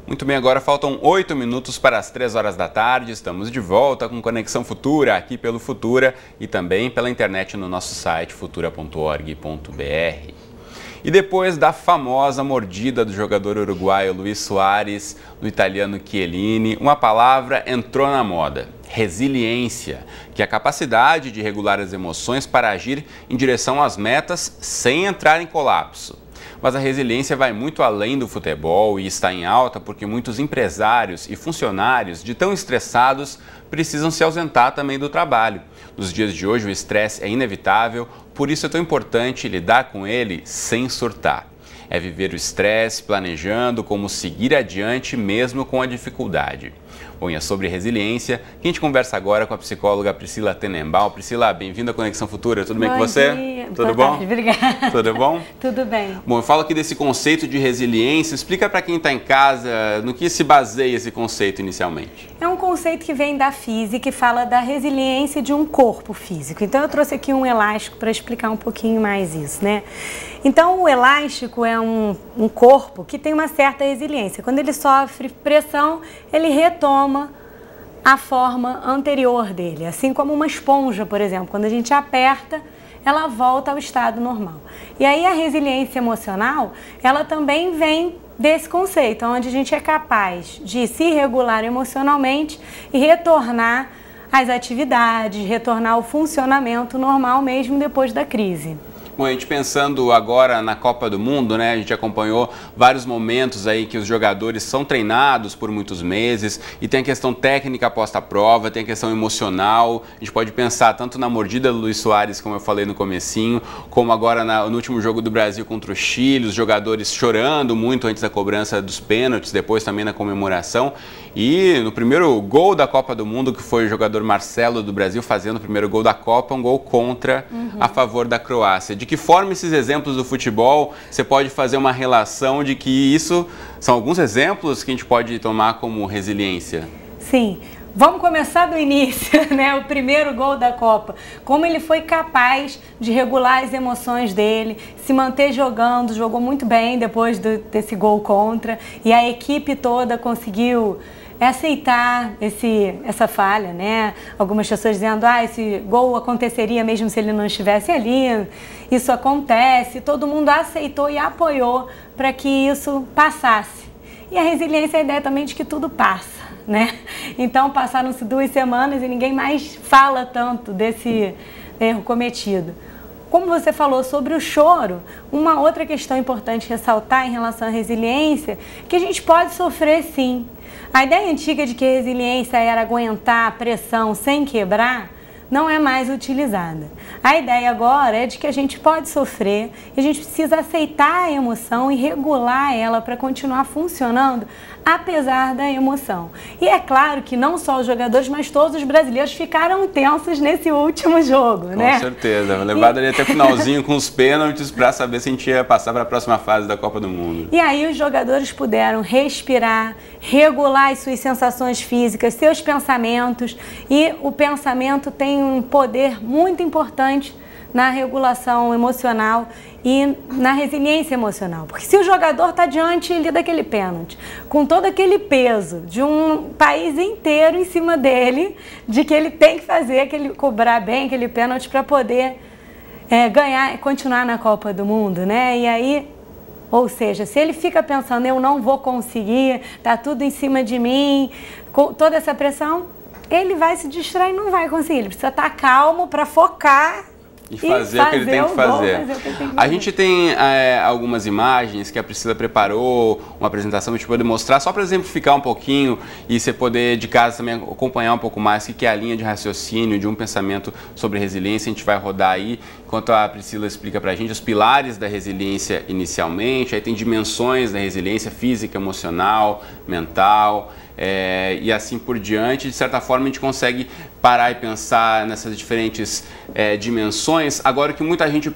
Muito bem, agora faltam 8 minutos para as 3 horas da tarde. Estamos de volta com Conexão Futura, aqui pelo Futura e também pela internet no nosso site futura.org.br. E depois da famosa mordida do jogador uruguaio Luis Soares no italiano Chiellini, uma palavra entrou na moda: resiliência, que é a capacidade de regular as emoções para agir em direção às metas sem entrar em colapso. Mas a resiliência vai muito além do futebol e está em alta porque muitos empresários e funcionários, de tão estressados, precisam se ausentar também do trabalho. Nos dias de hoje, o estresse é inevitável, por isso é tão importante lidar com ele sem surtar. É viver o estresse planejando como seguir adiante mesmo com a dificuldade. Bom, e é sobre resiliência que a gente conversa agora com a psicóloga Priscila Tenenbaum. Priscila, bem-vinda à Conexão Futura. Tudo bem com você? Dia. Tudo Boa bom? Tarde, obrigada. Tudo bom? Tudo bem. Bom, eu falo aqui desse conceito de resiliência. Explica para quem está em casa no que se baseia esse conceito inicialmente. É um conceito que vem da física e fala da resiliência de um corpo físico. Então eu trouxe aqui um elástico para explicar um pouquinho mais isso, né? Então o elástico é um corpo que tem uma certa resiliência. Quando ele sofre pressão, ele retoma a forma anterior dele, assim como uma esponja, por exemplo. Quando a gente aperta, ela volta ao estado normal. E aí a resiliência emocional, ela também vem desse conceito, onde a gente é capaz de se regular emocionalmente e retornar às atividades, retornar ao funcionamento normal mesmo depois da crise. Bom, a gente pensando agora na Copa do Mundo, né? A gente acompanhou vários momentos aí que os jogadores são treinados por muitos meses e tem a questão técnica posta à prova, tem a questão emocional. A gente pode pensar tanto na mordida do Luis Soares, como eu falei no comecinho, como agora no último jogo do Brasil contra o Chile, os jogadores chorando muito antes da cobrança dos pênaltis, depois também na comemoração. E no primeiro gol da Copa do Mundo, que foi o jogador Marcelo do Brasil fazendo o primeiro gol da Copa, um gol contra a favor da Croácia. De que forma esses exemplos do futebol, você pode fazer uma relação de que isso são alguns exemplos que a gente pode tomar como resiliência? Sim. Vamos começar do início, né? O primeiro gol da Copa. Como ele foi capaz de regular as emoções dele, se manter jogando, jogou muito bem depois desse gol contra. E a equipe toda conseguiu aceitar essa falha, né? Algumas pessoas dizendo, esse gol aconteceria mesmo se ele não estivesse ali. Isso acontece. Todo mundo aceitou e apoiou para que isso passasse. E a resiliência é a ideia também de que tudo passa, né? Então passaram-se 2 semanas e ninguém mais fala tanto desse erro cometido. Como você falou sobre o choro, uma outra questão importante ressaltar em relação à resiliência, que a gente pode sofrer sim. A ideia antiga de que a resiliência era aguentar a pressão sem quebrar, não é mais utilizada. A ideia agora é de que a gente pode sofrer e a gente precisa aceitar a emoção e regular ela para continuar funcionando apesar da emoção. E é claro que não só os jogadores, mas todos os brasileiros ficaram tensos nesse último jogo, né? Com certeza, levado ali até o finalzinho com os pênaltis para saber se a gente ia passar para a próxima fase da Copa do Mundo. E aí os jogadores puderam respirar, regular as suas sensações físicas, seus pensamentos, e o pensamento tem um poder muito importante na regulação emocional e na resiliência emocional. Porque se o jogador está diante ali daquele pênalti, com todo aquele peso de um país inteiro em cima dele, de que ele tem que fazer, cobrar bem aquele pênalti para poder ganhar e continuar na Copa do Mundo, né? E aí, ou seja, se ele fica pensando, eu não vou conseguir, tá tudo em cima de mim, com toda essa pressão, ele vai se distrair e não vai conseguir. Ele precisa estar calmo para focar e fazer o que ele tem que fazer. A gente tem algumas imagens que a Priscila preparou, uma apresentação para a gente poder mostrar, só para exemplificar um pouquinho e você poder de casa também acompanhar um pouco mais o que é a linha de raciocínio de um pensamento sobre resiliência. A gente vai rodar aí, enquanto a Priscila explica para a gente os pilares da resiliência inicialmente, aí tem dimensões da resiliência física, emocional, mental, e assim por diante. De certa forma a gente consegue parar e pensar nessas diferentes dimensões. Agora, o que muita gente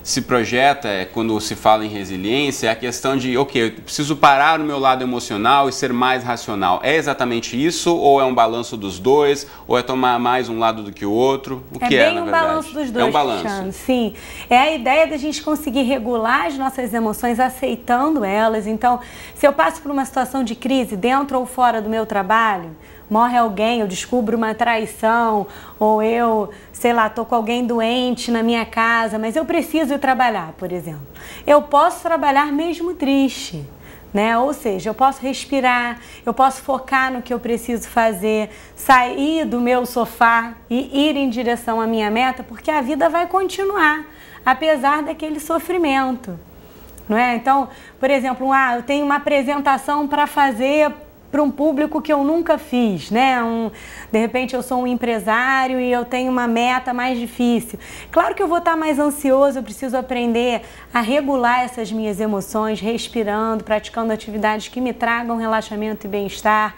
se projeta quando se fala em resiliência é a questão de, ok, eu preciso parar no meu lado emocional e ser mais racional. É exatamente isso ou é um balanço dos dois? Ou é tomar mais um lado do que o outro? O que é, na verdade? É bem um balanço dos dois, é um balanço. Cristiano, sim. É a ideia da gente conseguir regular as nossas emoções aceitando elas. Então, se eu passo por uma situação de crise dentro ou fora do meu trabalho, morre alguém, eu descubro uma traição, ou eu, sei lá, tô com alguém doente na minha casa, mas eu preciso ir trabalhar, por exemplo. Eu posso trabalhar mesmo triste, né? Ou seja, eu posso respirar, eu posso focar no que eu preciso fazer, sair do meu sofá e ir em direção à minha meta, porque a vida vai continuar, apesar daquele sofrimento, não é? Então, por exemplo, eu tenho uma apresentação para fazer para um público que eu nunca fiz, né? De repente eu sou um empresário e eu tenho uma meta mais difícil. Claro que eu vou estar mais ansioso, eu preciso aprender a regular essas minhas emoções, respirando, praticando atividades que me tragam relaxamento e bem-estar,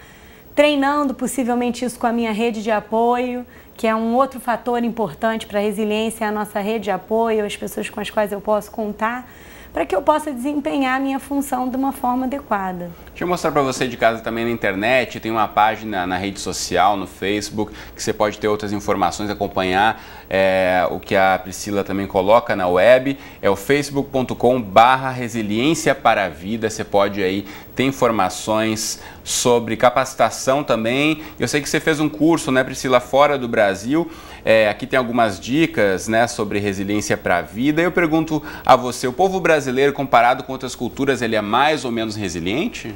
treinando possivelmente isso com a minha rede de apoio, que é um outro fator importante para a resiliência, é a nossa rede de apoio, as pessoas com as quais eu posso contar, para que eu possa desempenhar a minha função de uma forma adequada. Deixa eu mostrar para você de casa também na internet, tem uma página na rede social, no Facebook, que você pode ter outras informações, acompanhar o que a Priscila também coloca na web, é o facebook.com/resiliência para a vida, você pode aí ter informações sobre capacitação também. Eu sei que você fez um curso, né, Priscila, fora do Brasil, aqui tem algumas dicas, né, sobre resiliência para a vida. Eu pergunto a você, o povo brasileiro comparado com outras culturas, ele é mais ou menos resiliente?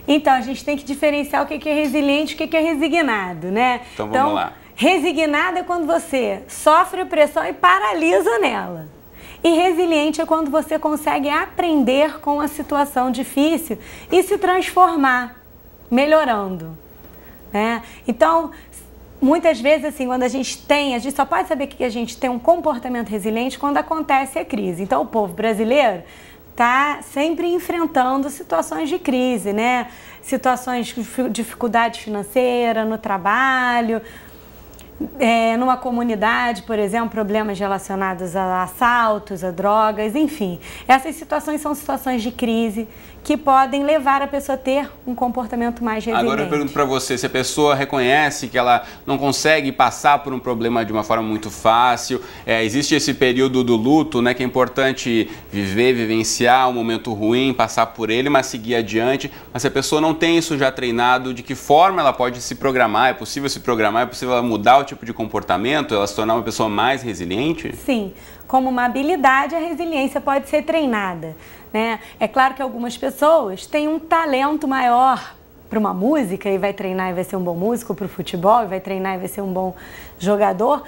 Então, a gente tem que diferenciar o que é resiliente e o que é resignado, né? Então, vamos lá. Resignado é quando você sofre pressão e paralisa nela. E resiliente é quando você consegue aprender com a situação difícil e se transformar, melhorando, né? Então, muitas vezes, assim, quando a gente só pode saber que a gente tem um comportamento resiliente quando acontece a crise. Então, o povo brasileiro está sempre enfrentando situações de crise, né? Situações de dificuldade financeira, no trabalho, numa comunidade, por exemplo, problemas relacionados a assaltos, a drogas, enfim. Essas situações são situações de crise que podem levar a pessoa a ter um comportamento mais resiliente. Agora eu pergunto para você, se a pessoa reconhece que ela não consegue passar por um problema de uma forma muito fácil, existe esse período do luto, né, que é importante vivenciar um momento ruim, passar por ele, mas seguir adiante, mas se a pessoa não tem isso já treinado, de que forma ela pode se programar? É possível se programar? É possível ela mudar o tipo de comportamento, ela se tornar uma pessoa mais resiliente? Sim, como uma habilidade, a resiliência pode ser treinada, né? É claro que algumas pessoas têm um talento maior para uma música e vai treinar e vai ser um bom músico, para o futebol e vai treinar e vai ser um bom jogador,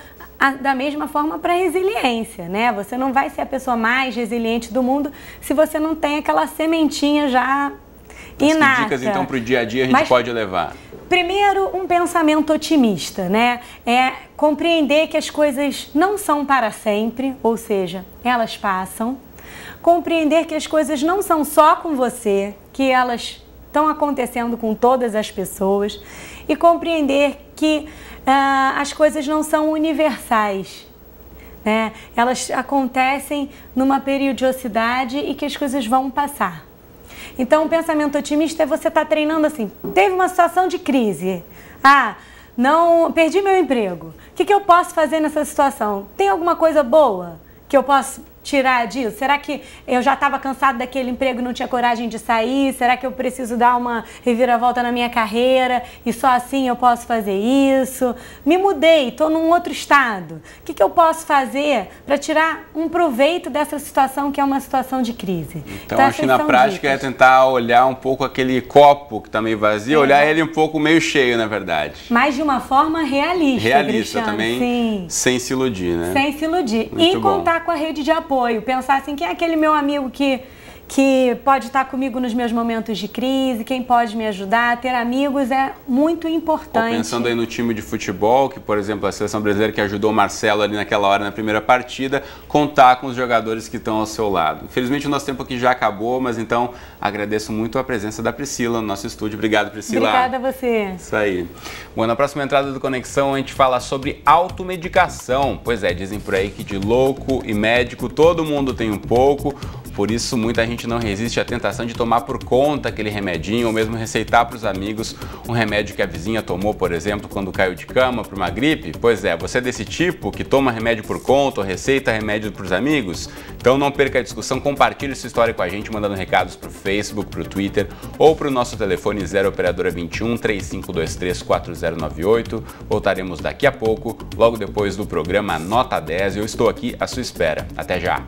da mesma forma para a resiliência, né? Você não vai ser a pessoa mais resiliente do mundo se você não tem aquela sementinha já inata. Que dicas então para o dia a dia a gente pode levar? Primeiro, um pensamento otimista, né? É compreender que as coisas não são para sempre, ou seja, elas passam. Compreender que as coisas não são só com você, que elas estão acontecendo com todas as pessoas. E compreender que as coisas não são universais, né? Elas acontecem numa periodicidade e que as coisas vão passar. Então, o pensamento otimista é você estar treinando assim, teve uma situação de crise, não perdi meu emprego, o que eu posso fazer nessa situação? Tem alguma coisa boa que eu posso tirar disso? Será que eu já estava cansado daquele emprego e não tinha coragem de sair? Será que eu preciso dar uma reviravolta na minha carreira e só assim eu posso fazer isso? Me mudei, estou num outro estado. O que eu posso fazer para tirar um proveito dessa situação que é uma situação de crise? Então acho que na prática é tentar olhar um pouco aquele copo que está meio vazio, olhar ele um pouco meio cheio, na verdade. Mas de uma forma realista, Realista Cristiano, também, sim. Sem se iludir, né? Sem se iludir. Muito e contar com a rede de apoio. Pensar assim, quem é aquele meu amigo que que pode estar comigo nos meus momentos de crise, quem pode me ajudar. Ter amigos é muito importante. Ou pensando aí no time de futebol, que por exemplo a seleção brasileira que ajudou o Marcelo ali naquela hora na primeira partida, contar com os jogadores que estão ao seu lado. Infelizmente o nosso tempo aqui já acabou, mas então agradeço muito a presença da Priscila no nosso estúdio. Obrigado, Priscila. Obrigada a você. Isso aí. Bom, na próxima entrada do Conexão a gente fala sobre automedicação. Pois é, dizem por aí que de louco e médico todo mundo tem um pouco. Por isso, muita gente não resiste à tentação de tomar por conta aquele remedinho ou mesmo receitar para os amigos um remédio que a vizinha tomou, por exemplo, quando caiu de cama por uma gripe. Pois é, você é desse tipo que toma remédio por conta ou receita remédio para os amigos? Então não perca a discussão, compartilhe sua história com a gente mandando recados para o Facebook, para o Twitter ou para o nosso telefone 0 operadora 21 3523 4098. Voltaremos daqui a pouco, logo depois do programa Nota 10. Eu estou aqui à sua espera. Até já!